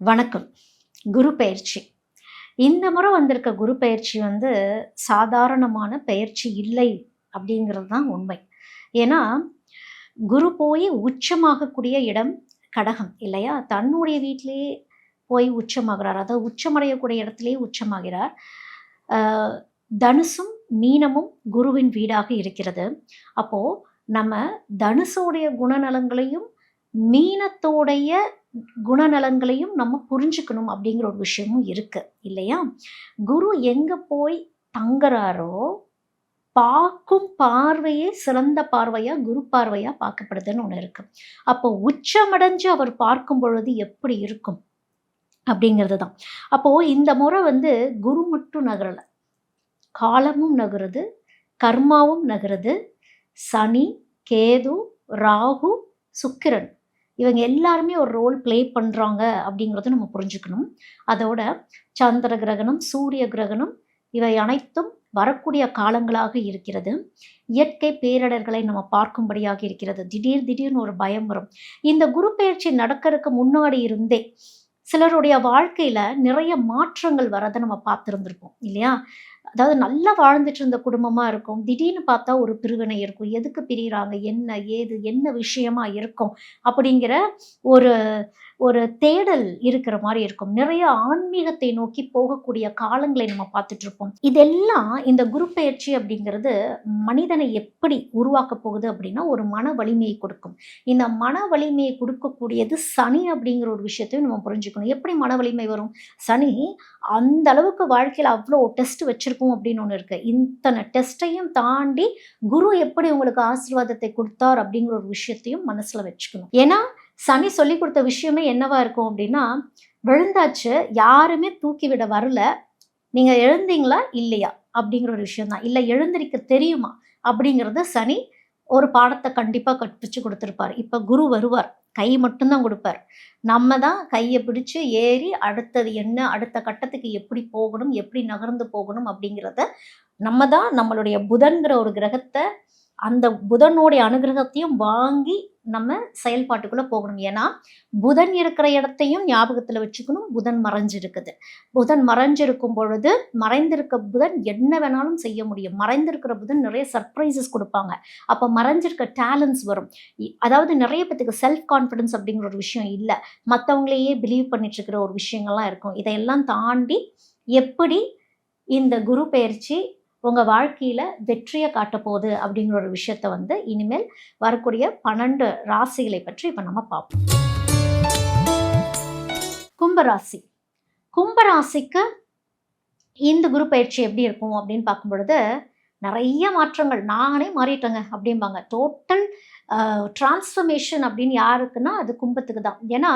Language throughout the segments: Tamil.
வணக்கம். குரு பெயர்ச்சி. இந்த முறை வந்திருக்க குரு பெயர்ச்சி சாதாரணமான பெயர்ச்சி இல்லை அப்படிங்கிறது தான் உண்மை. ஏன்னா, குரு போய் உச்சமாகக்கூடிய இடம் கடகம் இல்லையா? தன்னுடைய வீட்டிலேயே போய் உச்சமாகிறார். அதாவது உச்சமடையக்கூடிய இடத்திலேயே உச்சமாகிறார். அ தனுசும், மீனமும் குருவின் வீடாக இருக்கிறது. அப்போ நம்ம தனுசோடைய குணநலங்களையும், மீனத்தோடைய குணநலங்களையும் நம்ம புரிஞ்சுக்கணும் அப்படிங்கிற ஒரு விஷயமும் இருக்கு இல்லையா? குரு எங்க போய் தங்குறாரோ, பார்க்கும் பார்வையே சிறந்த பார்வையா, குரு பார்வையா பார்க்கப்படுதுன்னு ஒண்ணு இருக்கு. அப்போ உச்சமடைஞ்சு அவர் பார்க்கும் பொழுது எப்படி இருக்கும்? அப்படிங்கிறது தான். அப்போ இந்த முறை குரு மட்டும் நகரல. காலமும் நகருது, கர்மாவும் நகருது. சனி, கேது, ராகு, சுக்கிரன் இவங்க எல்லாருமே ஒரு ரோல் ப்ளே பண்ணுறாங்க அப்படிங்கிறத நம்ம புரிஞ்சுக்கணும். அதோட சந்திர கிரகணம், சூரிய கிரகணம் இவை அனைத்தும் வரக்கூடிய காலங்களாக இருக்கிறது. இயற்கை பேரிடர்களை நம்ம பார்க்கும்படியாக இருக்கிறது. திடீர்னு ஒரு பயம் வரும். இந்த குரு பெயர்ச்சி நடக்கிறதுக்கு முன்னாடி இருந்தே சிலருடைய வாழ்க்கையில நிறைய மாற்றங்கள் வரதை நம்ம பார்த்துருந்துருப்போம் இல்லையா? அதாவது நல்லா வாழ்ந்துட்டு இருந்த குடும்பமா இருக்கும். திடீர்னு பார்த்தா ஒரு பிரிவினை இருக்கும். எதுக்கு பிரியிறாங்க? என்ன? ஏது? என்ன விஷயமா இருக்கும்? அப்படிங்கிற ஒரு ஒரு தேடல் இருக்கிற மாரி இருக்கும். நிறைய ஆன்மீகத்தை நோக்கி போகக்கூடிய காலங்களை நம்ம பார்த்துட்ருப்போம். இதெல்லாம் இந்த குரு பெயர்ச்சி அப்படிங்கிறது மனிதனை எப்படி உருவாக்கப் போகுது அப்படின்னா, ஒரு மன வலிமையை கொடுக்கும். இந்த மன வலிமையை கொடுக்கக்கூடியது சனி அப்படிங்கிற ஒரு விஷயத்தையும் நம்ம புரிஞ்சுக்கணும். எப்படி மன வலிமை வரும்? சனி அந்த அளவுக்கு வாழ்க்கையில அவ்வளோ டெஸ்ட் வச்சிருக்கோம் அப்படின்னு ஒண்ணு இருக்கு. இத்தனை டெஸ்ட்டையும் தாண்டி குரு எப்படி உங்களுக்கு ஆசீர்வாதத்தை குடுத்தார் அப்படிங்கிற ஒரு விஷயத்தையும் மனசுல வச்சுக்கணும். ஏன்னா, சனி சொல்லிக் குடுத்த விஷயமே என்னவா இருக்கும் அப்படின்னா, விழுந்தாச்சு, யாருமே தூக்கி விட வரல. நீங்க எழுந்தீங்களா? இல்லையா? அப்படிங்கிற ஒரு விஷயம் தான். இல்ல எழுந்திருக்க தெரியுமா? அப்படிங்கிறத சனி ஒரு பாடத்த கண்டிப்பா கற்பிச்சு குடுத்திருப்பாரு. இப்ப குரு வருவார். கை மட்டும் தான் குடுப்பார். நம்ம தான் கைய பிடிச்சு ஏறி அடுத்தது என்ன? அடுத்த கட்டத்துக்கு எப்படி போகணும்? எப்படி நகர்ந்து போகணும்? அப்படிங்கிறத நம்ம தான் நம்மளுடைய புதன்கிற ஒரு கிரகத்த அந்த புதனுடைய அனுகிரகத்தையும் வாங்கி நம்ம செயல்பாட்டுக்குள்ள போகணும். ஏன்னா, புதன் இருக்கிற இடத்தையும் ஞாபகத்துல வச்சுக்கணும். புதன் மறைஞ்சிருக்குது. புதன் மறைஞ்சிருக்கும் பொழுது, மறைந்திருக்க புதன் என்ன வேணாலும் செய்ய முடியும். மறைந்திருக்கிற புதன் நிறைய சர்ப்ரைசஸ் குடுப்பாங்க. அப்ப மறைஞ்சிருக்க டேலண்ட்ஸ் வரும். அதாவது நிறைய பேத்துக்கு செல்ஃப் கான்ஃபிடன்ஸ் அப்படிங்கிற ஒரு விஷயம் இல்ல. மத்தவங்களையே பிலீவ் பண்ணிட்டு இருக்கிற ஒரு விஷயங்கள்லாம் இருக்கும். இதையெல்லாம் தாண்டி எப்படி இந்த குரு பெயர்ச்சி உங்க வாழ்க்கையில வெற்றிய காட்டப்போகுது அப்படிங்கிற ஒரு விஷயத்த இனிமேல் வரக்கூடிய 12 ராசிகளை பற்றி இப்ப நம்ம பார்ப்போம். கும்பராசி. கும்பராசிக்கு இந்த குரு பயிற்சி எப்படி இருக்கும் அப்படின்னு பார்க்கும் பொழுது, நிறைய மாற்றங்கள். நானே மாறிட்டேங்க அப்படிம்பாங்க. டோட்டல் டிரான்ஸ்ஃபர்மேஷன் அப்படின்னு யாருக்குன்னா, அது கும்பத்துக்கு தான். ஏன்னா,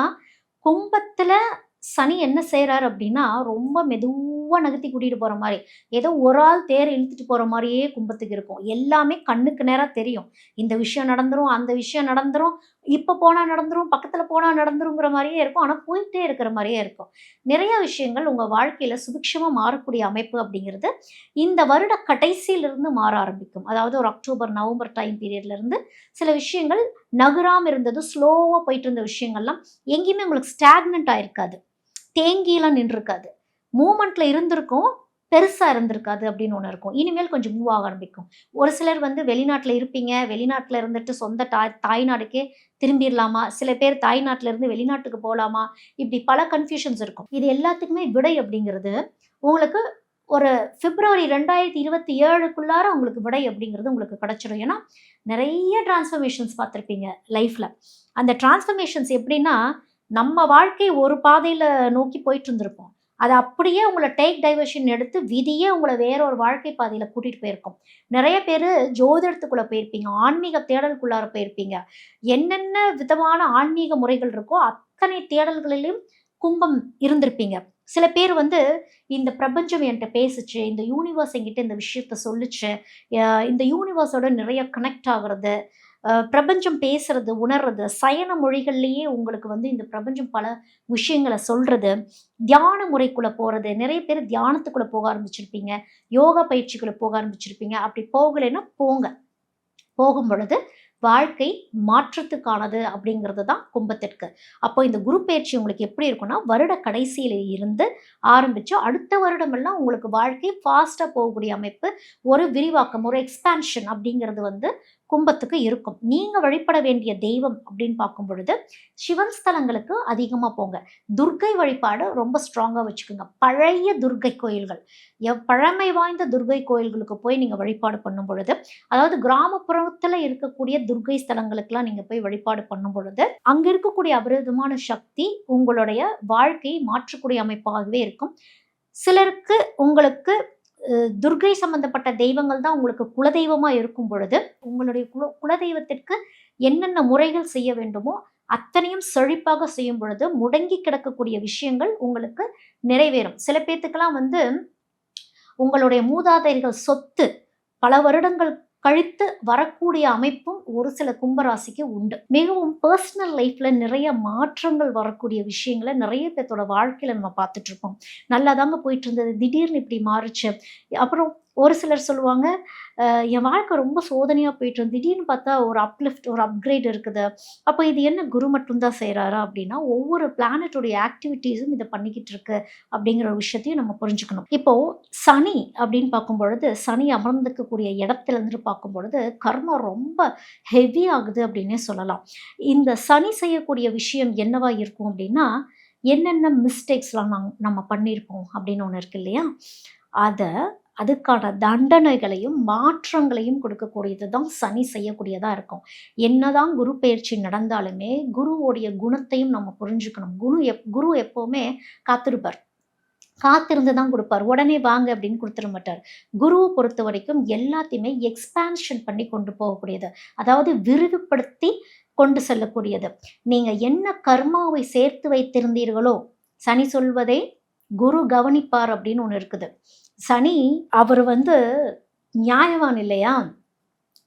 கும்பத்துல சனி என்ன செய்றாரு அப்படின்னா, ரொம்ப மெதுவா நகர்த்தி கூட்டிட்டு போற மாரி. ஏதோ ஒரு ஆள் தேர இழுத்துட்டு போற மாரியே கும்பத்துக்கு இருக்கும். எல்லாமே கண்ணுக்கு நேரா தெரியும். இந்த விஷயம் நடந்துரும், அந்த விஷயம் நடந்துரும், இப்ப போனா நடந்துரும், பக்கத்துல போனா நடந்துருங்கிற மாரியே இருக்கும். ஆனா போயிட்டே இருக்கிற மாரியே இருக்கும். நிறைய விஷயங்கள் உங்க வாழ்க்கையில சுபிக்ஷமா மாறக்கூடிய அமைப்பு அப்படிங்கிறது, இந்த வருட கடைசியிலிருந்து மாற ஆரம்பிக்கும். அதாவது ஒரு அக்டோபர், நவம்பர் டைம் பீரியட்ல இருந்து சில விஷயங்கள் நகராம இருந்தது, ஸ்லோவா போயிட்டு இருந்த விஷயங்கள்லாம் எங்கேயுமே உங்களுக்கு ஸ்டாக்னன்ட் ஆயிருக்காது. தேங்கிலாம் நின்றுருக்காது. மூவ்மெண்ட்ல இருந்திருக்கும். பெருசா இருந்திருக்காது அப்படின்னு ஒண்ணு இருக்கும். இனிமேல் கொஞ்சம் மூவ் ஆக ஆரம்பிக்கும். ஒரு சிலர் வெளிநாட்ல இருப்பீங்க. வெளிநாட்ல இருந்துட்டு சொந்த தாய்நாடுக்கே திரும்பிர்லாமா? சில பேர் தாய்நாட்ல இருந்து வெளிநாட்டுக்கு போலாமா? இப்படி பல கன்ஃப்யூஷன்ஸ் இருக்கும். இது எல்லாத்துக்குமே விடை அப்படிங்கிறது உங்களுக்கு ஒரு பிப்ரவரி 2027க்குள்ளார உங்களுக்கு விடை அப்படிங்கிறது உங்களுக்கு கிடைச்சிடும். ஏன்னா, நெறைய டிரான்ஸ்ஃபர்மேஷன்ஸ் பார்த்திருப்பீங்க லைஃப்ல. அந்த டிரான்ஸ்ஃபர்மேஷன்ஸ் எப்படின்னா, நம்ம வாழ்க்கை ஒரு பாதையில நோக்கி போயிட்டு இருந்திருப்போம். அது அப்படியே உங்கள டேக் டைவர்ஷன் எடுத்து விதியே உங்கள வேற ஒரு வாழ்க்கை பாதையில கூட்டிட்டு போயிருக்கும். நெறைய பேரு ஜோதிடத்துக்குள்ள போயிருப்பீங்க. ஆன்மீக தேடலுக்குள்ளார போயிருப்பீங்க. என்னென்ன விதமான ஆன்மீக முறைகள் இருக்கோ, அத்தனை தேடல்களிலும் கும்பம் இருந்திருப்பீங்க. சில பேர் இந்த பிரபஞ்சம் என்ட்ட பேசுச்சு, இந்த யூனிவர்ஸ் என்கிட்ட இந்த விஷயத்த சொல்லுச்சு, இந்த யூனிவர்ஸோட நிறைய கனெக்ட் ஆகுறது, பிரபஞ்சம் பேசுறது, உணர்றது, சயன மொழிகள்லேயே உங்களுக்கு இந்த பிரபஞ்சம் பல விஷயங்கள சொல்றது, தியான முறைக்குள்ள போறது. நிறைய பேர் தியானத்துக்குள்ள போக ஆரம்பிச்சிருப்பீங்க. யோகா பயிற்சிக்குள்ள போக ஆரம்பிச்சிருப்பீங்க. அப்படி போகலைன்னா போங்க. போகும் பொழுது வாழ்க்கை மாற்றத்துக்கானது அப்படிங்கிறது தான் கும்பத்திற்கு. அப்போ இந்த குரு பெயர்ச்சி உங்களுக்கு எப்படி இருக்கும்னா, வருட கடைசியில இருந்து ஆரம்பிச்சு அடுத்த வருடமெல்லாம் உங்களுக்கு வாழ்க்கை ஃபாஸ்ட்டா போகக்கூடிய அமைப்பு, ஒரு விரிவாக்கம், ஒரு எக்ஸ்பான்ஷன் அப்படிங்கிறது வந்து கும்பத்துக்கு இருக்கும். நீங்க வழிபட வேண்டிய தெய்வம் அப்படின்னு பார்க்கும் பொழுது, சிவன் ஸ்தலங்களுக்கு அதிகமா போங்க. துர்க்கை வழிபாடு ரொம்ப ஸ்ட்ராங்கா வச்சுக்கோங்க. பழைய துர்க்கை கோயில்கள், பழமை வாய்ந்த துர்க்கை கோயில்களுக்கு போய் நீங்க வழிபாடு பண்ணும் பொழுது, அதாவது கிராமப்புறத்துல இருக்கக்கூடிய துர்க்கை ஸ்தலங்களுக்கெல்லாம் நீங்க போய் வழிபாடு பண்ணும் பொழுது, அங்க இருக்கக்கூடிய அபரிதமான சக்தி உங்களுடைய வாழ்க்கையை மாற்றக்கூடிய அமைப்பாகவே இருக்கும். சிலருக்கு உங்களுக்கு துர்க்கை சம்பந்தப்பட்ட தெய்வங்கள் தான் உங்களுக்கு குலதெய்வமா இருக்கும் பொழுது, உங்களுடைய குலதெய்வத்திற்கு என்னென்ன முறைகள் செய்ய வேண்டுமோ அத்தனையும் செழிப்பாக செய்யும் பொழுது, முடங்கி கிடக்கக்கூடிய விஷயங்கள் உங்களுக்கு நிறைவேறும். சில பேத்துக்கெல்லாம் வந்து உங்களுடைய மூதாதையர்கள் சொத்து பல வருடங்கள் கழித்து வரக்கூடிய அமைப்பும் ஒரு சில கும்பராசிக்கு உண்டு. மிகவும் பர்சனல் லைஃப்ல நிறைய மாற்றங்கள் வரக்கூடிய விஷயங்களை நிறைய பேர்த்தோட வாழ்க்கையில நம்ம பார்த்துட்டு இருப்போம். நல்லாதாங்க போயிட்டு இருந்தது, திடீர்னு இப்படி மாறுச்சு. அப்புறம் ஒரு சிலர் சொல்லுவாங்க, என் வாழ்க்கை ரொம்ப சோதனையா போயிட்டு இருந்தது, திடீர்னு பார்த்தா ஒரு அப்லிஃப்ட், ஒரு அப்கிரேட் இருக்குது. அப்போ இது என்ன குரு மட்டும்தான் செய்கிறாரா அப்படின்னா, ஒவ்வொரு பிளானட்டோடைய ஆக்டிவிட்டீஸும் இதை பண்ணிக்கிட்டு இருக்கு அப்படிங்கிற ஒரு விஷயத்தையும் நம்ம புரிஞ்சுக்கணும். இப்போ சனி அப்படின்னு பார்க்கும் பொழுது, சனி அமர்ந்துக்கக்கூடிய இடத்துல இருந்து பார்க்கும் பொழுது கர்மா ரொம்ப ஹெவி ஆகுது அப்படின்னே சொல்லலாம். இந்த சனி செய்யக்கூடிய விஷயம் என்னவா இருக்கும் அப்படின்னா, என்னென்ன மிஸ்டேக்ஸ்லாம் நம்ம பண்ணியிருப்போம் அப்படின்னு ஒன்று இருக்கு இல்லையா, அதை அதுக்கான தண்டனைகளையும் மாற்றங்களையும் கொடுக்கக்கூடியது தான் சனி செய்யக்கூடியதா இருக்கும். என்னதான் குரு பெயர்ச்சி நடந்தாலுமே குருவோடைய குணத்தையும் நம்ம புரிஞ்சுக்கணும். குரு எப்பவுமே காத்திருப்பார், காத்திருந்து தான் கொடுப்பார். உடனே வாங்க அப்படின்னு கொடுத்துட மாட்டார். குருவை பொறுத்த வரைக்கும் எல்லாத்தையுமே எக்ஸ்பான்ஷன் பண்ணி கொண்டு போகக்கூடியது, அதாவது விரிவுபடுத்தி கொண்டு செல்லக்கூடியது. நீங்க என்ன கர்மாவை சேர்த்து வைத்திருந்தீர்களோ, சனி சொல்வதே குரு கவனிப்பார் அப்படின்னு ஒன்று இருக்குது. சனி அவர் வந்து நியாயவான் இல்லையா,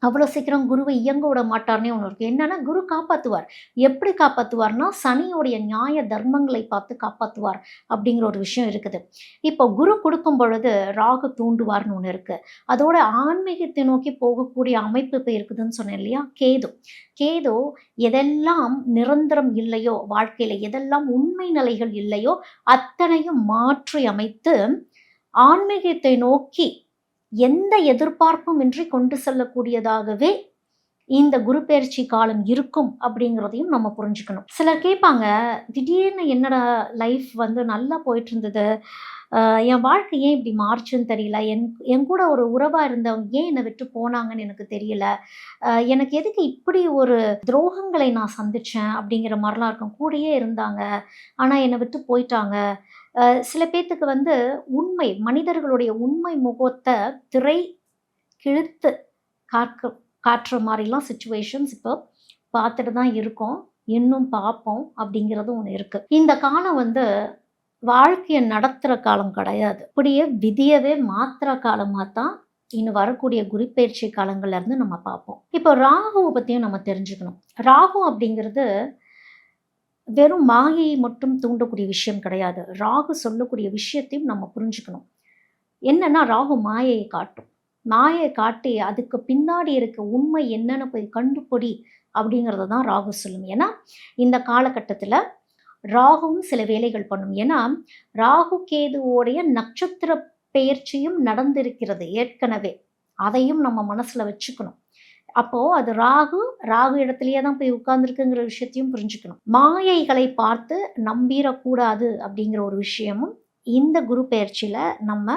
அவ்வளோ சீக்கிரம் குருவை இயங்க விட மாட்டார்னே ஒன்று இருக்குது. என்னன்னா, குரு காப்பாற்றுவார். எப்படி காப்பாற்றுவார்னா, சனியோடைய நியாய தர்மங்களை பார்த்து காப்பாற்றுவார் அப்படிங்கிற ஒரு விஷயம் இருக்குது. இப்போ குரு கொடுக்கும் பொழுது ராகு தூண்டுவார்னு ஒன்று இருக்குது. அதோட ஆன்மீகத்தை நோக்கி போகக்கூடிய அமைப்பு இப்போ இருக்குதுன்னு சொன்னேன் இல்லையா, கேது எதெல்லாம் நிரந்தரம் இல்லையோ வாழ்க்கையில், எதெல்லாம் உண்மை நிலைகள் இல்லையோ அத்தனையும் மாற்றி அமைத்து ஆன்மீகத்தை நோக்கி எந்த எதிர்பார்ப்பும் இன்றி கொண்டு செல்லக்கூடியதாகவே இந்த குரு பெயர்ச்சி காலம் இருக்கும் அப்படிங்கிறதையும் நம்ம புரிஞ்சுக்கணும். சிலர் கேட்பாங்க, திடீர்னு என்னடா லைஃப் வந்து நல்லா போயிட்டு இருந்தது, என் வாழ்க்கை ஏன் இப்படி மாறுச்சுன்னு தெரியல, என் கூட ஒரு உறவாக இருந்தவங்க ஏன் என்னை விட்டு போனாங்கன்னு எனக்கு தெரியல, எனக்கு எதுக்கு இப்படி ஒரு துரோகங்களை நான் சந்தித்தேன் அப்படிங்கிற மாதிரிலாம் இருக்கும். கூடயே இருந்தாங்க ஆனால் என்னை விட்டு போயிட்டாங்க. சில பேர்த்துக்கு வந்து மனிதர்களுடைய உண்மை முகத்தை திரை கிழித்து காட்டுற மாதிரிலாம் சுச்சுவேஷன்ஸ் இப்போ பார்த்துட்டு தான் இருக்கோம், இன்னும் பார்ப்போம் அப்படிங்கிறதும் ஒன்று இருக்குது. இந்த காலம் வந்து வாழ்க்கையை நடத்துகிற காலம் கிடையாது, அப்படியே விதியவே மாற்றுற காலமாக தான் இன்னும் வரக்கூடிய குருப்பெயர்ச்சி காலங்கள்லேருந்து நம்ம பார்ப்போம். இப்போ ராகுவை பற்றியும் நம்ம தெரிஞ்சுக்கணும். ராகு அப்படிங்கிறது வெறும் மாயையை மட்டும் தூண்டக்கூடிய விஷயம் கிடையாது. ராகு சொல்லக்கூடிய விஷயத்தையும் நம்ம புரிஞ்சுக்கணும். என்னன்னா, ராகு மாயையை காட்டும். மாயை காட்டி அதுக்கு பின்னாடி இருக்க உண்மை என்னன்னு போய் கண்டுபிடி அப்படிங்கிறத தான் ராகு சொல்லும். ஏன்னா இந்த காலகட்டத்தில் ராகுவும் சில வேலைகள் பண்ணும். ஏன்னா ராகு கேதுவோடைய நட்சத்திர பெயர்ச்சியும் நடந்திருக்கிறது ஏற்கனவே, அதையும் நம்ம மனசுல வச்சுக்கணும். அப்போ அது ராகு இடத்துலயே தான் போய் உட்கார்ந்துருக்குங்கிற விஷயத்தையும் புரிஞ்சுக்கணும். மாயைகளை பார்த்து நம்பிடக்கூடாது அப்படிங்கிற ஒரு விஷயமும் இந்த குரு பெயர்ச்சியில நம்ம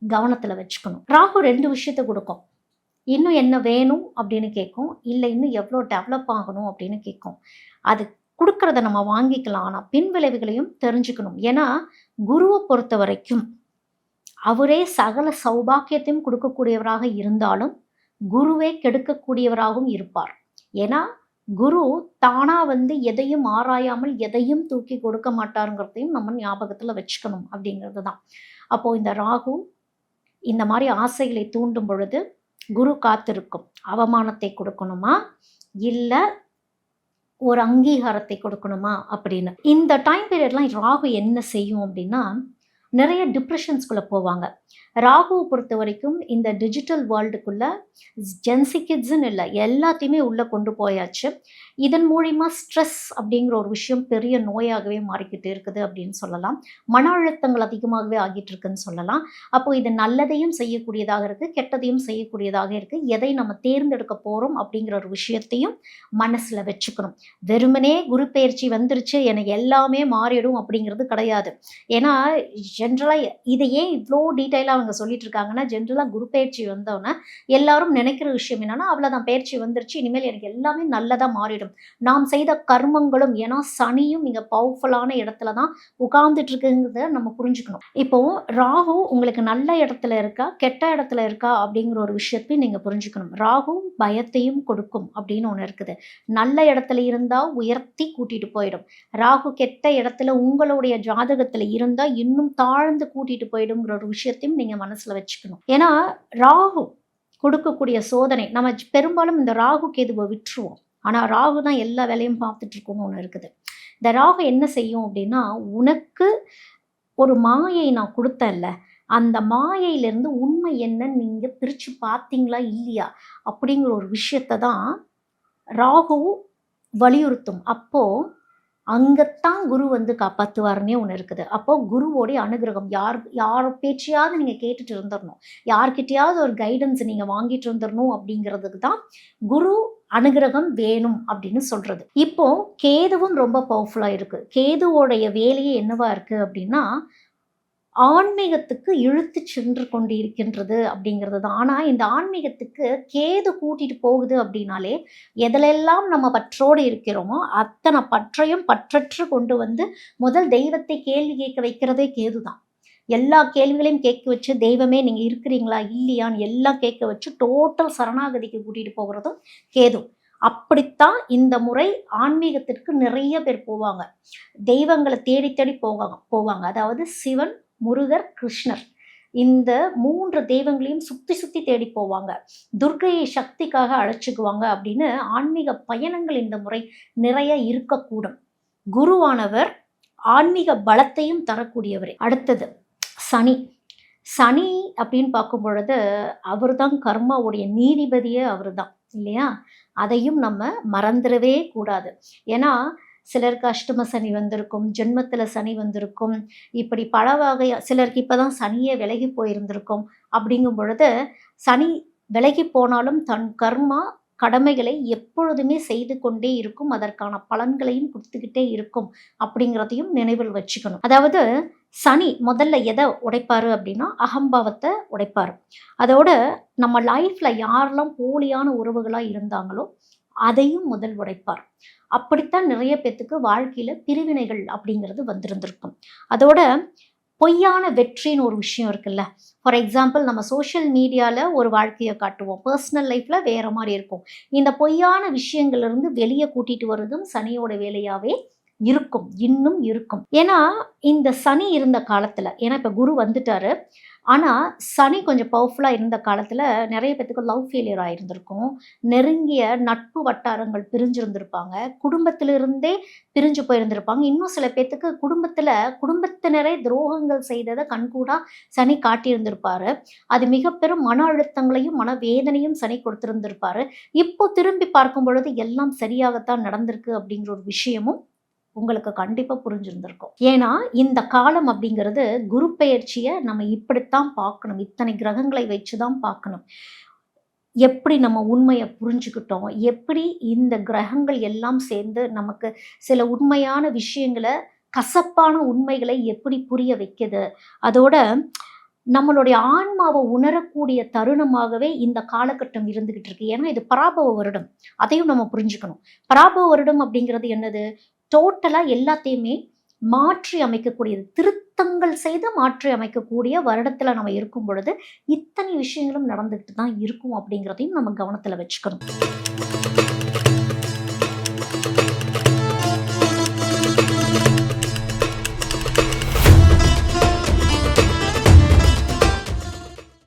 கவனத்துல வச்சுக்கணும். ராகு 2 விஷயத்த கொடுக்கும். இன்னும் என்ன வேணும் அப்படின்னு கேட்கும், இல்லை இன்னும் எவ்வளோ டெவலப் ஆகணும் அப்படின்னு கேட்கும். அது கொடுக்கறத நம்ம வாங்கிக்கலாம், ஆனால் பின் விளைவுகளையும் தெரிஞ்சுக்கணும். ஏன்னா குருவை பொறுத்த வரைக்கும் அவரே சகல சௌபாக்கியத்தையும் கொடுக்கக்கூடியவராக இருந்தாலும் குருவே கெடுக்கக்கூடியவராகவும் இருப்பார். ஏன்னா குரு தானா வந்து எதையும் ஆராயாமல் எதையும் தூக்கி கொடுக்க மாட்டாருங்கிறதையும் நம்ம ஞாபகத்துல வச்சுக்கணும் அப்படிங்கிறது தான். அப்போ இந்த ராகு இந்த மாதிரி ஆசைகளை தூண்டும் பொழுது குரு காத்திருக்கும். அவமானத்தை கொடுக்கணுமா இல்லை ஒரு அங்கீகாரத்தை கொடுக்கணுமா அப்படின்னு. இந்த டைம் பீரியட்லாம் ராகு என்ன செய்யும் அப்படின்னா, நிறைய டிப்ரெஷன்ஸ்குள்ளே போவாங்க. ராகுவை பொறுத்த வரைக்கும் இந்த டிஜிட்டல் வேர்ல்டுக்குள்ள ஜென்சி கிட்ஸ்ன்னு இல்லை, எல்லாத்தையுமே உள்ளே கொண்டு போயாச்சு. இதன் மூலிமா ஸ்ட்ரெஸ் அப்படிங்கிற ஒரு விஷயம் பெரிய நோயாகவே மாறிக்கிட்டு இருக்குது அப்படின்னு சொல்லலாம். மன அழுத்தங்கள் அதிகமாகவே ஆகிட்டு இருக்குன்னு சொல்லலாம். அப்போ இது நல்லதையும் செய்யக்கூடியதாக இருக்குது, கெட்டதையும் செய்யக்கூடியதாக இருக்குது. எதை நம்ம தேர்ந்தெடுக்க போகிறோம் அப்படிங்கிற ஒரு விஷயத்தையும் மனசில் வச்சுக்கணும். வெறுமனே குரு பெயர்ச்சி வந்துருச்சு எனக்கு எல்லாமே மாறிடும் அப்படிங்கிறது கிடையாது. ஏன்னா ஜென்ரலாக இதை ஏன் இவ்வளோ டீட்டெயிலாக அவங்க சொல்லிட்டு இருக்காங்கன்னா, ஜென்ரலாக குரு பெயர்ச்சி வந்தோன்னே எல்லாரும் நினைக்கிற விஷயம் என்னன்னா, அவ்வளோதான் பெயர்ச்சி வந்துருச்சு, இனிமேல் எனக்கு எல்லாமே நல்லதாக மாறிடும். நாம் செய்த கர்மங்களும், ஏன்னா சனியும் இங்க பவர்ஃபுல்லான இடத்துல தான் உட்கார்ந்துட்டு இருக்குங்கிறத நம்ம புரிஞ்சுக்கணும். இப்போ ராகு உங்களுக்கு நல்ல இடத்துல இருக்கா, கெட்ட இடத்துல இருக்கா அப்படிங்கிற ஒரு விஷயத்தையும் நீங்க புரிஞ்சுக்கணும். ராகு பயத்தையும் கொடுக்கும் அப்படின்னு ஒன்று இருக்குது. நல்ல இடத்துல இருந்தா உயர்த்தி கூட்டிட்டு போயிடும். ராகு கெட்ட இடத்துல உங்களுடைய ஜாதகத்துல இருந்தா இன்னும் தாழ்ந்து கூட்டிட்டு போயிடுங்கிற ஒரு விஷயத்தையும் நீங்க மனசுல வச்சுக்கணும். ஏன்னா ராகு கொடுக்கக்கூடிய சோதனை, நம்ம பெரும்பாலும் இந்த ராகு கேதுவை விட்டுருவோம். ஆனால் ராகு தான் எல்லா வேலையும் பார்த்துட்டு இருக்கோம்னு ஒன்று இருக்குது. இந்த ராகு என்ன செய்யும் அப்படின்னா, உனக்கு ஒரு மாயை நான் கொடுத்தேன்ல, அந்த மாயையிலேருந்து உண்மை என்னன்னு நீங்கள் பிரித்து பார்த்தீங்களா இல்லையா அப்படிங்கிற ஒரு விஷயத்தை தான் ராகு வலியுறுத்தும். அப்போது அங்கத்தான் குரு வந்து காப்பாற்றுவாருன்னே ஒன்று இருக்குது. அப்போ குருவோடைய அனுகிரகம், யார் பேச்சையாவது நீங்கள் கேட்டுட்டு இருந்துடணும், யார்கிட்டையாவது ஒரு கைடன்ஸ் நீங்கள் வாங்கிட்டு இருந்துடணும் அப்படிங்கிறதுக்கு தான் குரு அனுகிரகம் வேணும் அப்படின்னு சொல்றது. இப்போ கேதுவும் ரொம்ப பவர்ஃபுல்லாக இருக்கு. கேதுவோடைய வேலையே என்னவா இருக்கு அப்படின்னா, ஆன்மீகத்துக்கு இழுத்து சென்று கொண்டு இருக்கின்றது அப்படிங்கிறது தான். ஆனால் இந்த ஆன்மீகத்துக்கு கேது கூட்டிட்டு போகுது அப்படின்னாலே, எதிலெல்லாம் நம்ம பற்றோடு இருக்கிறோமோ அத்தனை பற்றையும் பற்றற்று கொண்டு வந்து முதல் தெய்வத்தை கேள்வி கேட்க வைக்கிறதே கேது தான். எல்லா கேள்விகளையும் கேட்க வச்சு, தெய்வமே நீங்கள் இருக்கிறீங்களா இல்லையான்னு எல்லாம் கேட்க வச்சு டோட்டல் சரணாகதிக்கு கூட்டிகிட்டு போகிறதும் கேது. அப்படித்தான் இந்த முறை ஆன்மீகத்திற்கு நிறைய பேர் போவாங்க. தெய்வங்களை தேடி தேடி போவாங்க. அதாவது சிவன், முருகர், கிருஷ்ணர், இந்த 3 தெய்வங்களையும் சுற்றி சுற்றி தேடி போவாங்க. துர்க்கையை சக்திக்காக அழைச்சிக்குவாங்க அப்படின்னு ஆன்மீக பயணங்கள் இந்த முறை நிறைய இருக்கக்கூடும். குருவானவர் ஆன்மீக பலத்தையும் தரக்கூடியவர். அடுத்தது சனி. சனி அப்படின்னு பார்க்கும் பொழுது அவர் தான் கர்மாவுடைய நீதிபதியே, அவர் தான் இல்லையா? அதையும் நம்ம மறந்துடவே கூடாது. ஏன்னா சிலருக்கு அஷ்டம சனி வந்திருக்கும், ஜென்மத்தில் சனி வந்திருக்கும், இப்படி பல வகை. சிலருக்கு இப்போ தான் சனியே விலகி போயிருந்திருக்கும். அப்படிங்கும் பொழுது சனி விலகி போனாலும் தன் கர்மா கடமைகளை எப்பொழுதுமே செய்து கொண்டே இருக்கும், அதற்கான பலன்களையும் கொடுத்துக்கிட்டே இருக்கும் அப்படிங்கிறதையும் நினைவில் வச்சுக்கணும். அதாவது சனி முதல்ல எதை உடைப்பாரு அப்படின்னா, அகம்பாவத்தை உடைப்பாரு. அதோட நம்ம லைஃப்ல யாரெல்லாம் போலியான உறவுகளாக இருந்தாங்களோ அதையும் முதல் உடைப்பார். அப்படித்தான் நிறைய பேத்துக்கு வாழ்க்கையில பிரிவினைகள் அப்படிங்கிறது வந்திருந்திருக்கும். அதோட பொய்யான வெற்றின்னு ஒரு விஷயம் இருக்குல்ல. ஃபார் எக்ஸாம்பிள், நம்ம சோஷியல் மீடியாவில் ஒரு வாழ்க்கையை காட்டுவோம், பர்சனல் லைஃப்பில் வேறு மாதிரி இருக்கும். இந்த பொய்யான விஷயங்கள்லேருந்து வெளியே கூட்டிகிட்டு வர்றதும் சனியோட வேலையாகவே இருக்கும், இன்னும் இருக்கும். ஏன்னா இந்த சனி இருந்த காலத்தில், ஏன்னா இப்போ குரு வந்துட்டாரு, ஆனால் சனி கொஞ்சம் பவர்ஃபுல்லாக இருந்த காலத்தில் நிறைய பேத்துக்கு லவ் ஃபெயிலியர் ஆகிருந்திருக்கும், நெருங்கிய நட்பு வட்டாரங்கள் பிரிஞ்சிருந்திருப்பாங்க, குடும்பத்திலிருந்தே பிரிஞ்சு போயிருந்திருப்பாங்க. இன்னும் சில பேத்துக்கு குடும்பத்தினரே துரோகங்கள் செய்ததை கண்கூடாக சனி காட்டியிருந்திருப்பாரு. அது மிக பெரும் மன அழுத்தங்களையும் மனவேதனையும் சனி கொடுத்திருந்திருப்பாரு. இப்போ திரும்பி பார்க்கும் பொழுது எல்லாம் சரியாகத்தான் நடந்திருக்கு அப்படிங்கிற ஒரு விஷயமும் உங்களுக்கு கண்டிப்பாக புரிஞ்சிருந்திருக்கும். ஏன்னா இந்த காலம் அப்படிங்கிறது குரு பெயர்ச்சியை நம்ம இப்படித்தான் பார்க்கணும், இத்தனை கிரகங்களை வச்சு தான் பார்க்கணும். எப்படி நம்ம உண்மையை புரிஞ்சுக்கிட்டோம், எப்படி இந்த கிரகங்கள் எல்லாம் சேர்ந்து நமக்கு சில உண்மையான விஷயங்களை, கசப்பான உண்மைகளை எப்படி புரிய வைக்குது, அதோட நம்மளுடைய ஆன்மாவை உணரக்கூடிய தருணமாகவே இந்த காலகட்டம் இருந்துகிட்டு இருக்கு. ஏன்னா இது பராபவ வருடம், அதையும் நம்ம புரிஞ்சுக்கணும். பராபவ வருடம் அப்படிங்கிறது என்னது? டோட்டலாக எல்லாத்தையுமே மாற்றி அமைக்கக்கூடியது, திருத்தங்கள் செய்து மாற்றி அமைக்கக்கூடிய வருடத்தில் நம்ம இருக்கும் பொழுது இத்தனை விஷயங்களும் நடந்துக்கிட்டு தான் இருக்கும் அப்படிங்கிறதையும் நம்ம கவனத்தில் வச்சுக்கணும்.